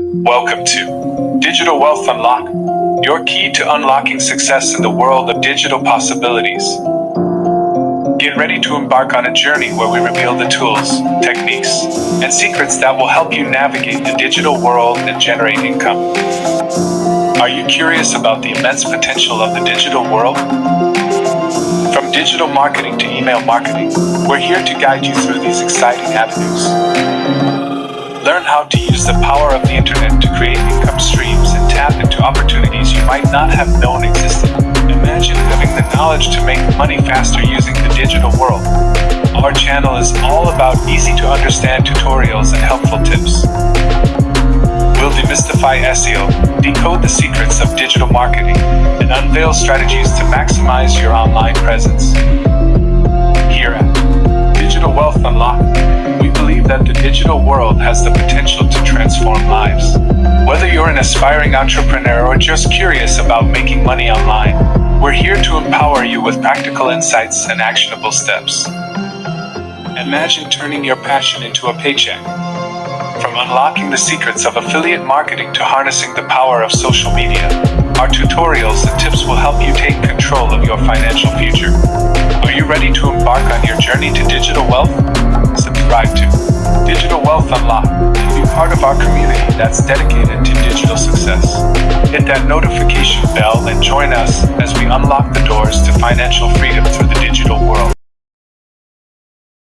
Welcome to Digital Wealth Unlock, your key to unlocking success in the world of digital possibilities. Get ready to embark on a journey where we reveal the tools, techniques, and secrets that will help you navigate the digital world and generate income. Are you curious about the immense potential of the digital world? From digital marketing to email marketing, we're here to guide you through these exciting avenues. Learn how to use the power of the internet to create income streams and tap into opportunities you might not have known existed. Imagine having the knowledge to make money faster using the digital world. Our channel is all about easy-to-understand tutorials and helpful tips. We'll demystify SEO, decode the secrets of digital marketing, and unveil strategies to maximize your online presence. Here at Digital Wealth Unlock, we believe that the digital world has the potential to transform lives. Whether you're an aspiring entrepreneur or just curious about making money online, we're here to empower you with practical insights and actionable steps. Imagine turning your passion into a paycheck. From unlocking the secrets of affiliate marketing to harnessing the power of social media, our tutorials and tips will help you take control of your financial future. Are you ready to embark on your journey to digital wealth? Subscribe to Digital Wealth Unlock and be part of our community that's dedicated to digital success. Hit that notification bell and join us as we unlock the doors to financial freedom through the digital world.